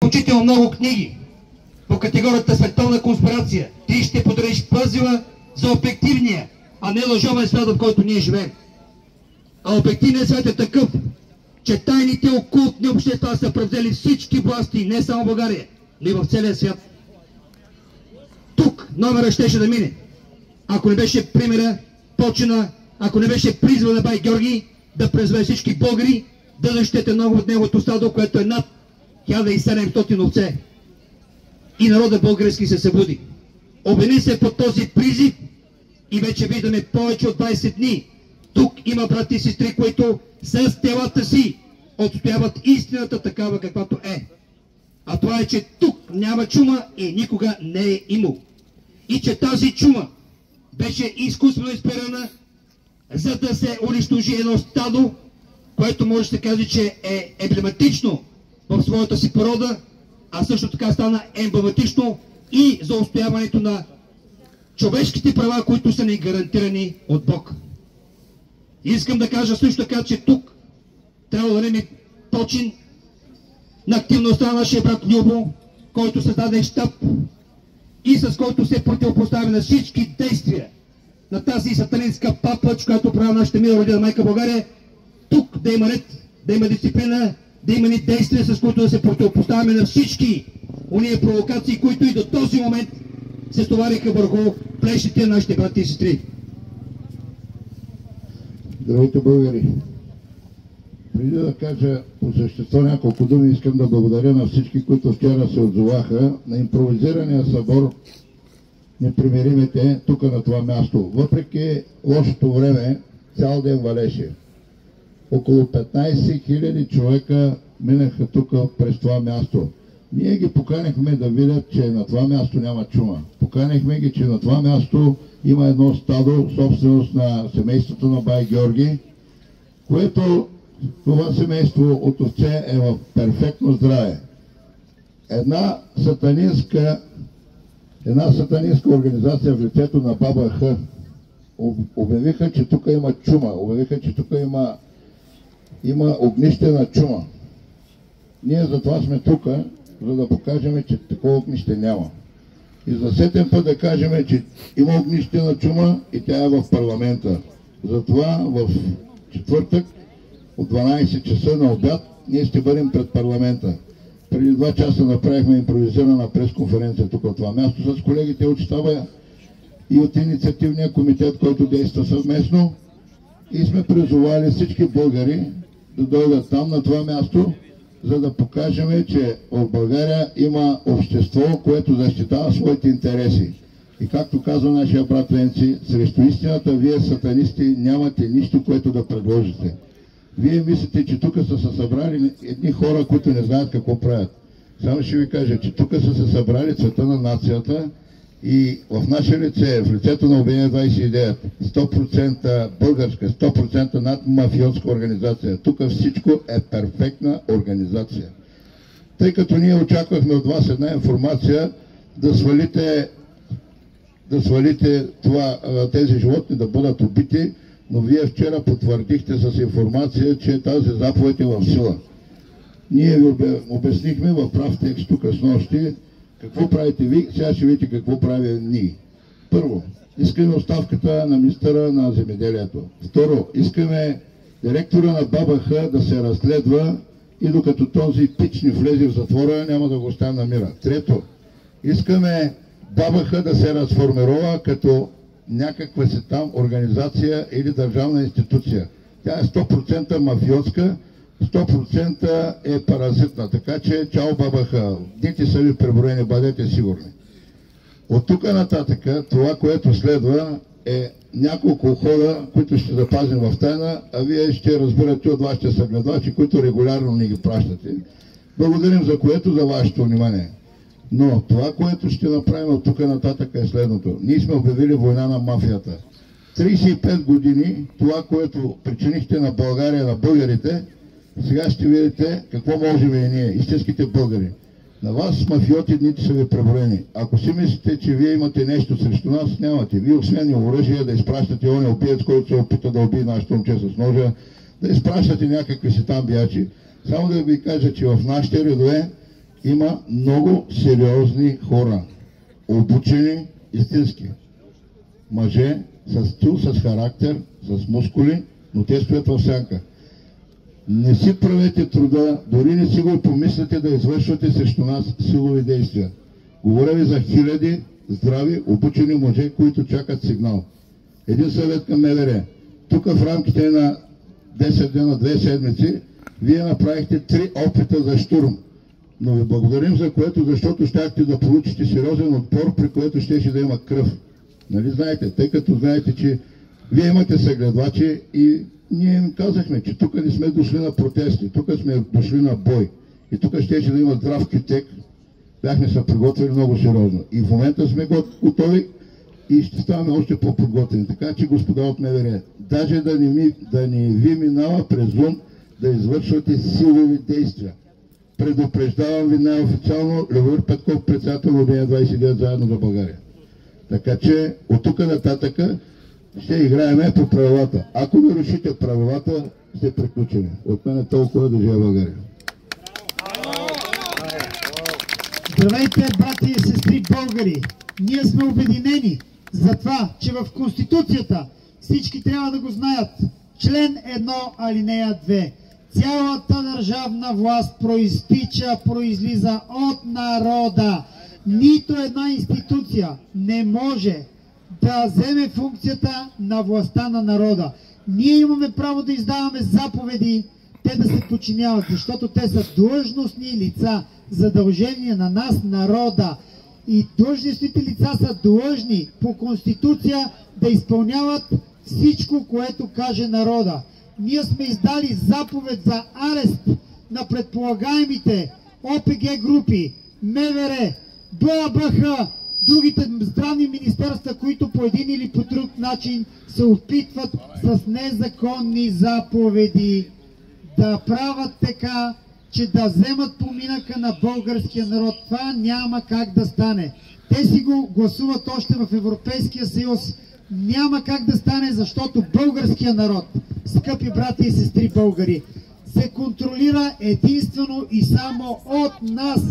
изключително много книги по категорията световна конспирация. Ти ще подариш пъзела за обективния, а не лъжовен свят, в който ние живеем. А обективният свят е такъв, че тайните окултни общества са превзели всички власти, не само в България, но и в целия свят. Тук номера щеше да мине, ако не беше примера, почина, ако не беше призва на бай Георги да презве всички българи, да защитете много от неговото стадо, което е над 1700 овце. И народът български се събуди. Обедини се под този призив и вече виждаме повече от 20 дни. Тук има брати и сестри, които с телата си отстояват истината такава, каквато е. А това е, че тук няма чума и никога не е имало. И че тази чума беше изкуствено изперена, за да се унищожи едно стадо, което може да се каже, че е емблематично в своята си порода, а също така стана емблематично и за устояването на човешките права, които са ни гарантирани от Бог. Искам да кажа също така, че тук трябва да дадем почин на активността на нашия брат Любо, който създаде щаб и с който се противопоставя на всички действия на тази сатанинска папач, която прави нашата мила родина майка България. Тук да има ред, да има дисциплина, да има ни действия, с които да се противопоставяме на всички уния провокации, които и до този момент се стовариха върху плещите на нашите брати и сестри. Здравейте, българи! Преди да кажа по същество няколко думи, искам да благодаря на всички, които вчера се отзоваха на импровизирания събор непримиримите тук на това място. Въпреки лошото време, цял ден валеше. Около 15 000 човека минаха тук през това място. Ние ги поканихме да видят, че на това място няма чума. Поканихме ги, че на това място има едно стадо, собственост на семейството на бай Георги, което това семейство от овце е в перфектно здраве. Една сатанинска организация в лицето на Баба Х обявиха, че тук има чума, обявиха, че тук има огнище на чума. Ние затова сме тук, за да покажем, че такова огнище няма. И за сетен път да кажем, че има огнище на чума и тя е в парламента. Затова в четвъртък от 12 часа на обяд ние ще бъдем пред парламента. Преди 2 часа направихме импровизирана пресконференция тук от това място с колегите от щаба и от инициативния комитет, който действа съвместно, и сме призовали всички българи да дойдат там на това място, за да покажем, че в България има общество, което защитава своите интереси. И както казва нашия брат Венци, срещу истината вие, сатанисти, нямате нищо, което да предложите. Вие мислите, че тук са се събрали едни хора, които не знаят какво правят. Само ще ви кажа, че тук са се събрали цвета на нацията и в наше лице, в лицето на Обединение 29, 100% българска, 100% над мафиотска организация. Тук всичко е перфектна организация. Тъй като ние очаквахме от вас една информация да свалите тези животни да бъдат убити, но вие вчера потвърдихте с информация, че тази заповед е в сила. Ние ви обяснихме в прав текст тук с нощи какво правите ви, сега ще видите какво правим ние. Първо, искаме оставката на министъра на земеделието. Второ, искаме директора на Баба Х да се разследва и докато този пич не влезе в затвора, няма да го оставим на мира. Трето, искаме Баба Х да се разформирова като някаква си там организация или държавна институция. Тя е 100% мафиотска, 100% е паразитна. Така че, чао Баба Х, дните са ви преброени, бъдете сигурни. От тук нататък, това, което следва, е няколко хода, които ще запазим в тайна, а вие ще разбирате от вашите съгледачи, които регулярно ни ги пращате. Благодарим за което, за вашето внимание. Но това, което ще направим от тук нататък е следното. Ние сме обявили война на мафията. 35 години, това, което причинихте на България, на българите, сега ще видите какво можем и ние, истинските българи. На вас, мафиоти, дните са ви преброени. Ако си мислите, че вие имате нещо срещу нас, нямате. Вие освен оръжие да изпращате оня убиец, който се опита да убие нашето момче с ножа, да изпращате някакви си там биячи. Само да ви кажа, че в нашите редове има много сериозни хора, обучени истински. Мъже с стил, с характер, с мускули, но те стоят в сянка. Не си правете труда, дори не си го помислите да извършвате срещу нас силови действия. Говоря ви за хиляди здрави, обучени мъже, които чакат сигнал. Един съвет към МВР. Тук в рамките на 10 дена, 2 седмици, вие направихте 3 опита за штурм. Но ви благодарим за което, защото щяхте да получите сериозен отпор, при което щеше да има кръв. Нали знаете? Тъй като знаете, че вие имате съгледвачи и ние им казахме, че тук не сме дошли на протести, тук сме дошли на бой. И тук щеше да има здрав кютек. Бяхме се приготвили много сериозно. И в момента сме готови и ще ставаме още по-подготвени. Така че, господа от МВР, даже да не ви минава през ум да извършвате силови действия. Предупреждавам ви най-официално Любомир Петков, председател на Обединение 29 заедно за България. Така че от тук нататъка ще играем по правилата. Ако нарушите правилата, сте приключени. От мен е толкова, да живее България. Здравейте, брати и сестри българи! Ние сме обединени за това, че в Конституцията всички трябва да го знаят. Член 1, алинея 2. Цялата държавна власт произлиза от народа. Нито една институция не може да вземе функцията на властта на народа. Ние имаме право да издаваме заповеди, те да се подчиняват, защото те са длъжностни лица, задължения на нас, народа. И длъжностните лица са длъжни по Конституция да изпълняват всичко, което каже народа. Ние сме издали заповед за арест на предполагаемите ОПГ групи, МВР, БАБХ, другите здравни министерства, които по един или по друг начин се опитват с незаконни заповеди да правят така, че да вземат поминъка на българския народ. Това няма как да стане. Те си го гласуват още в Европейския съюз. Няма как да стане, защото българския народ, скъпи брати и сестри българи, се контролира единствено и само от нас,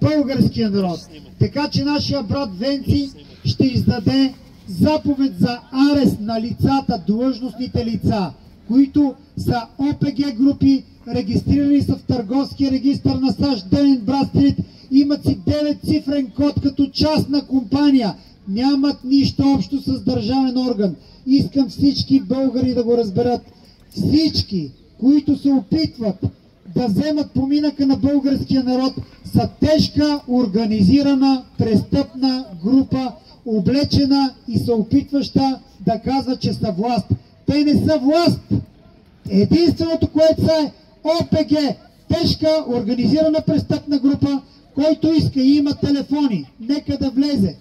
българския народ. Така че нашия брат Венци ще издаде заповед за арест на лицата, длъжностните лица, които са ОПГ групи, регистрирани са в търговския регистър на САЩ, Dun & Bradstreet, имат си 9-цифрен код като частна компания, нямат нищо общо с държавен орган. Искам всички българи да го разберат. Всички, които се опитват да вземат поминъка на българския народ, са тежка, организирана, престъпна група, облечена и се опитваща да казва, че са власт. Те не са власт. Единственото, което са е ОПГ, тежка, организирана престъпна група, който иска и има телефони. Нека да влезе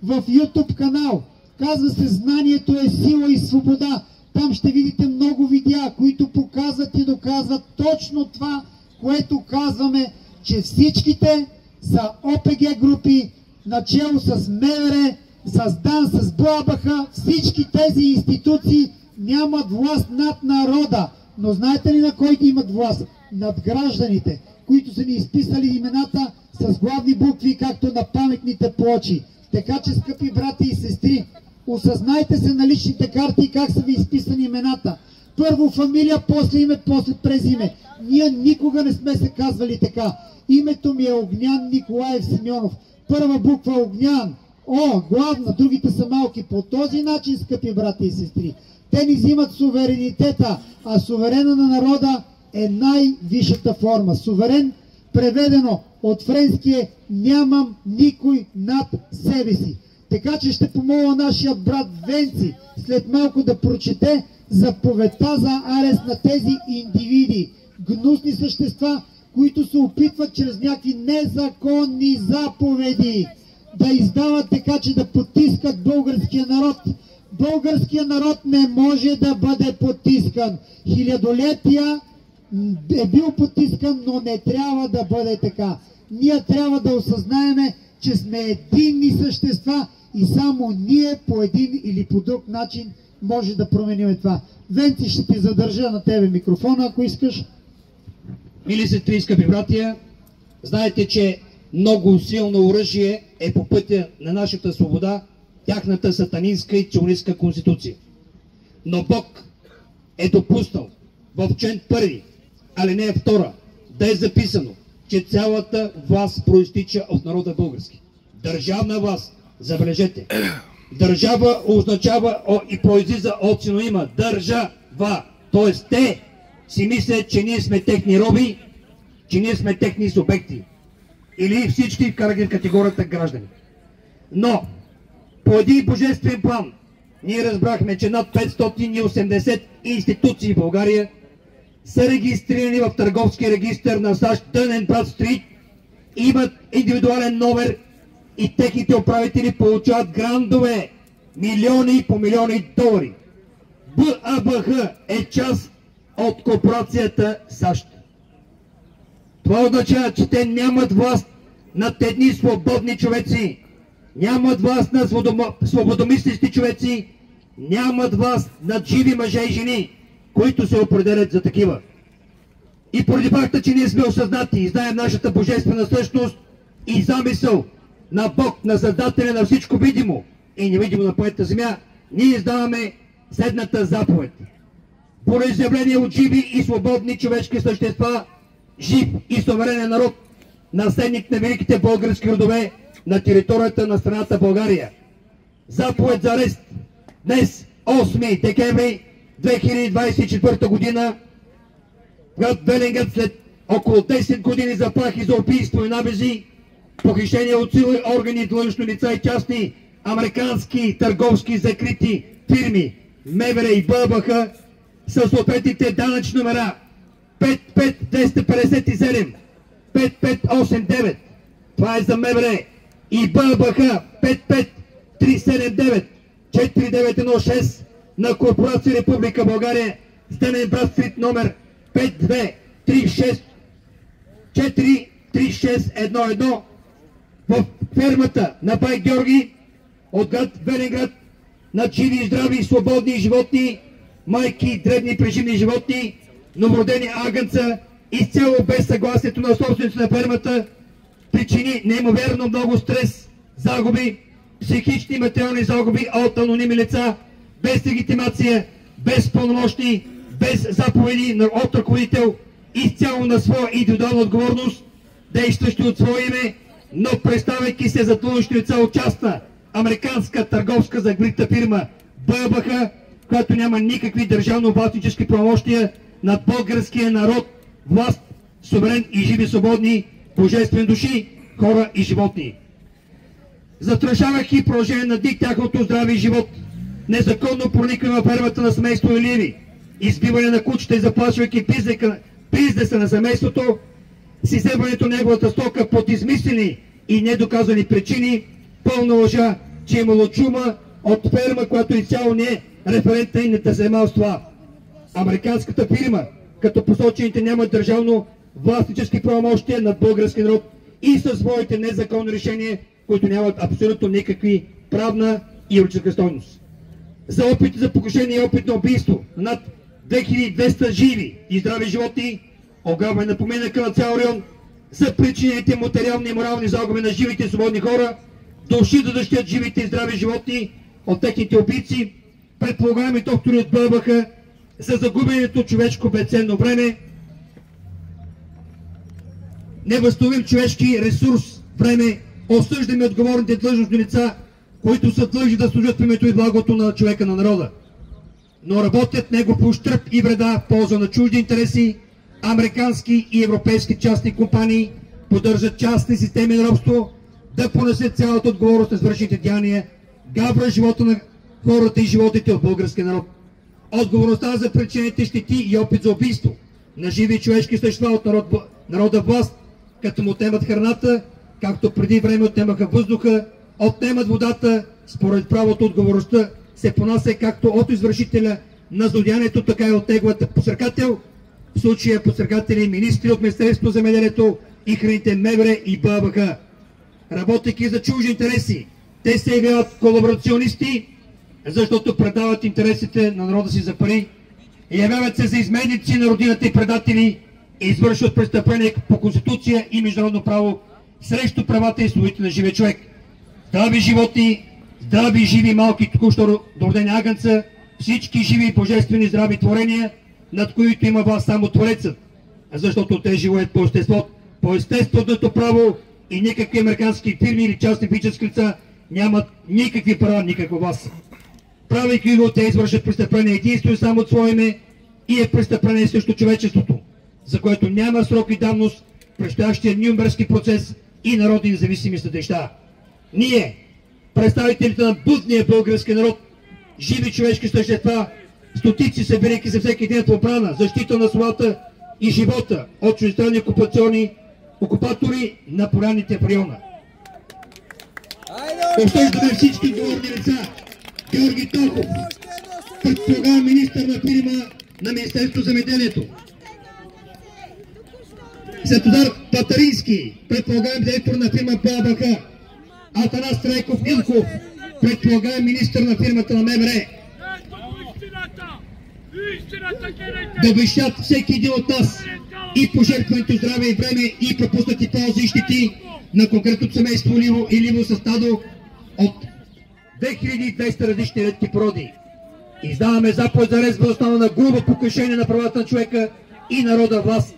в YouTube канал. Казва се "Знанието е сила и свобода". Там ще видите много видеа, които показват и доказват точно това, което казваме, че всичките са ОПГ групи, начело с МВР, с ДАН, с БАБХ. Всички тези институции нямат власт над народа. Но знаете ли на кой имат власт? Над гражданите, които са ни изписали имената с главни букви, както на паметните плочи. Така че, скъпи брати и сестри, осъзнайте се на личните карти как са ви изписани имената. Първо фамилия, после име, после през име. Ние никога не сме се казвали така. Името ми е Огнян Николаев Симеонов. Първа буква Огнян. О, главна, другите са малки. По този начин, скъпи брати и сестри, те ни взимат суверенитета, а суверена на народа е най-висшата форма. Суверен, преведено от френския, нямам никой над себе си. Така че ще помоля нашия брат Венци след малко да прочете заповедта за арест на тези индивиди, гнусни същества, които се опитват чрез някакви незаконни заповеди да издават така, че да потискат българския народ. Българския народ не може да бъде потискан. Хилядолетия е бил потискан, но не трябва да бъде така. Ние трябва да осъзнаеме, че сме единни същества и само ние по един или по друг начин може да променим това. Венци, ще ти задържа на тебе микрофона, ако искаш. Мили сестри, скъпи братия, Знаете, че много силно оръжие е по пътя на нашата свобода, тяхната сатанинска и ционистка конституция. Но Бог е допуснал в член 1, алинея 2, да е записано, че цялата власт проистича от народа български. Държавна власт, забележете, държава означава и произлиза от синонима държава, т.е. те си мислят, че ние сме техни роби, че ние сме техни субекти. Или всички вкарани в категорията граждани. Но по един божествен план ние разбрахме, че над 580 институции в България са регистрирани в търговски регистър на САЩ Dun & Bradstreet, имат индивидуален номер и техните управители получават грантове, милиони по милиони долари. БАБХ е част от корпорацията САЩ. Това означава, че те нямат власт над едни свободни човеци, нямат власт над свободомислещи човеци, нямат власт над живи мъже и жени, които се определят за такива. И поради факта, че ние сме осъзнати и знаем нашата божествена същност и замисъл на Бог, на Създателя на всичко видимо и невидимо на планетата Земя, ние издаваме следната заповед. Волеизявление от живи и свободни човешки същества, жив и суверенен народ, наследник на великите български родове на територията на страната България. Заповед за арест днес, 8 декември 2024 година, град Велинград, след около 10 години заплахи за убийство и набези, похищения от сили, органи, длъжностни лица и частни американски търговски закрити фирми МВР и БАБХ със съответните данъчни номера 55257, 5589, това е за МВР, и БАБХ 55379, 4916 на Корпорация Република България с Dun & Bradstreet номер 5236 в фермата на бай Георги от град Велинград на живи, здрави, свободни животни, майки, дребни преживни животни, новородени агънца, изцяло без съгласието на собствениците на фермата, причини неимоверно много стрес, загуби, психични и материални загуби от анонимни лица, без легитимация, без пълномощни, без заповеди от ръководител, изцяло на своя индивидуална отговорност, действащи от свое име, но представяйки се за длъжностни лица от частна американска търговска закрита фирма БАБХ, която няма никакви държавно-властнически правомощия над българския народ, власт, суверен и живи свободни божествени души, хора и животни. Застрашавайки продължение на дик тяхното здраве и живот, незаконно проникване в фермата на семейство Илиеви, избиване на кучета и заплашвайки бизнеса на семейството, с изземването на неговата стока под измислени и недоказани причини, пълна лъжа, че е имало чума от ферма, която изцяло не е референтна и не се занимава с това. Американската фирма, като посочените, нямат държавно властнически правомощия над български народ и със своите незаконни решения, които нямат абсолютно никакви правна и юридическа стойност. За опит за покушение и опит на убийство над 2200 живи и здрави животни, ограбване на поминъка на цял район, за причинените материални и морални загуби на живите и свободни хора, дължи да защитят живите и здрави животни от техните убийци, предполагаеми доктори от БАБХ, за загубеното човешко безценно време, невъзстановим човешки ресурс, време, осъждаме отговорните длъжностни лица, които са длъжни да служат в името и благото на човека, на народа, но работят него по ущърб и вреда в полза на чужди интереси. Американски и европейски частни компании поддържат частни системи на робство, да понесат цялата отговорност на свършените деяния, гавра живота на хората и животите от българския народ. Отговорността за причинените щети и опит за убийство на живи човешки същества от народа власт, като му отнемат храната, както преди време отнемаха въздуха, отнемат водата, според правото отговорността се понася както от извършителя на злодеянието, така и от неговата подстрекател, в случая подстрекатели министри от Министерството на земеделието и храните МВР и БАБХ. Работейки за чужди интереси, те се явяват колаборационисти, защото предават интересите на народа си за пари, и явяват се за изменници на родината и предатели, извършват престъпление по Конституция и международно право срещу правата и свободите на живия човек. Здрави животни, здрави, живи, малки, току-що родени агънца, всички живи, божествени, здрави творения, над които има власт само Творецът, защото те живеят по естественото право и никакви американски фирми или частни физически лица нямат никакви права, никаква власт. Правейки го, те извършат престъпление единствено само от свое име и е престъпление срещу човечеството, за което няма срок и давност предстоящия Нюрнбергски процес и народни независими съдилища. Ние, представителите на будния български народ, живи човешки същества, стотици събирайки се всеки ден в отбрана, защита на свободата и живота от чуждестранни окупатори на поляните в района. Осъждаме всички отговорни лица. Георги Тохов, предполагам министър на фирма на Министерството за земеделието. Светодар Татарински, предполагам директор на фирма БАБХ. Атанас Трайков Илков, предполагам министър на фирмата на МВР. Да обещат всеки един от нас и пожертването здраве и време и пропуснати ползи и щети на конкретното семейство или със стадо от 2200 различни редки породи. Издаваме заповед за арест въз основа на грубо покушение на правата на човека и народа власт.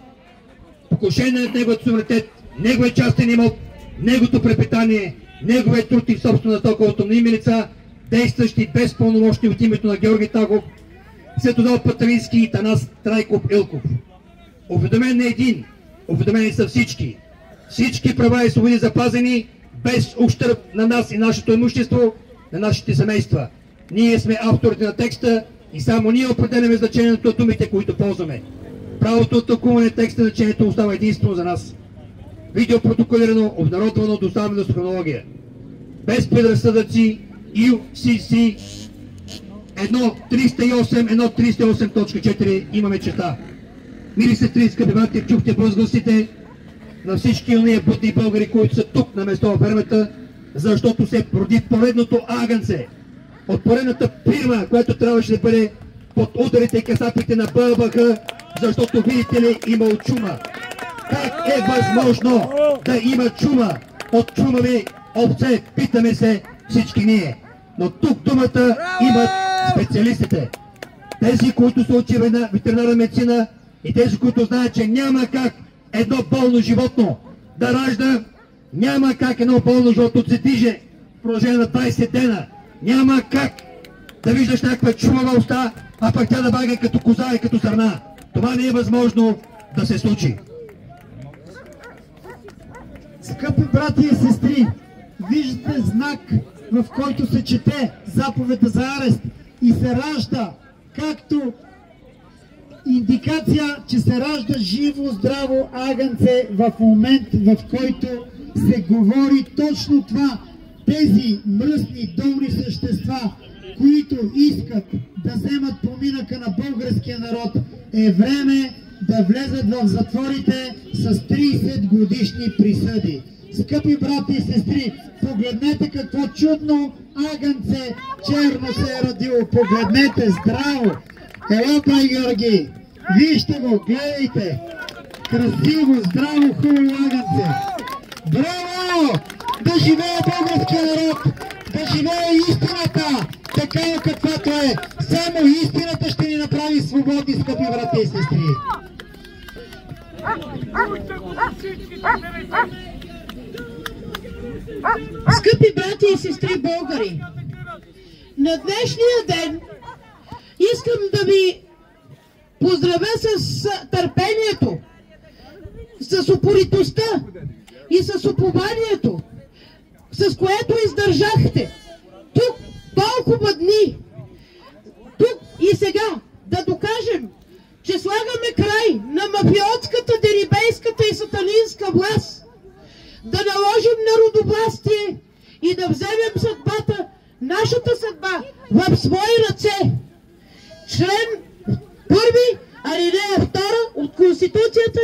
Покушение на неговият суверенитет, неговият частен имот, неговото препитание, неговият труд и собствена стока от умними лица, действащи без пълномощни от името на Георги Тахов, Светодар Татарински и Атанас Трайков Илков. Уведомен не един, уведомени са всички. Всички права и свободи запазени, без ущърб на нас и нашето имущество, на нашите семейства. Ние сме авторите на текста и само ние определяме значението на думите, които ползваме. Правото от тълкуване на текста значението остава единствено за нас. Видеопротоколирано, обнародвано, доставено с хронология. Без предразсъдъци, UCC 1.308.4 имаме черта. Мили сестри, скъпи братя, чухте възгласите на всички ония будни българи, които са тук на место в фермата, защото се роди поредното агънце от поредната фирма, която трябваше да бъде под ударите и касапите на БАБХ, защото, видите ли, имал чума. Как е възможно да има чума от чумави овце, питаме се всички ние. Но тук думата имат специалистите. Тези, които са учили на ветеринарна медицина и тези, които знаят, че няма как едно болно животно да ражда, няма как едно болно животно да се движи в продължение на 20 дена. Няма как да виждаш някаква чумава уста, а пък тя да бага като коза и като сърна. Това не е възможно да се случи. Скъпи брати и сестри, виждате знак, в който се чете заповедта за арест и се ражда, както индикация, че се ражда живо, здраво агънце в момент, в който се говори точно това. Тези мръсни, долни същества, които искат да вземат поминъка на българския народ, е време да влезат в затворите с 30 годишни присъди. Скъпи брати и сестри, погледнете какво чудно агънце черно се е родило. Погледнете, здраво! Ела, брай Георги! Вижте го, гледайте! Красиво, здраво, хубаво агънце! Браво! Да живее българския народ! Да живее истината! Такава каквато е! Само истината ще ни направи свободни, скъпи брати и сестри! Скъпи брати и сестри българи, на днешния ден искам да ви поздравя с търпението, с упоритостта и с упованието, с което издържахте тук толкова дни, тук и сега, да докажем, че слагаме край на мафиотската, дерибейската и сатанинска власт, да наложим народовластие и да вземем съдбата, нашата съдба, в свои ръце. Член 1, алинея 2 от Конституцията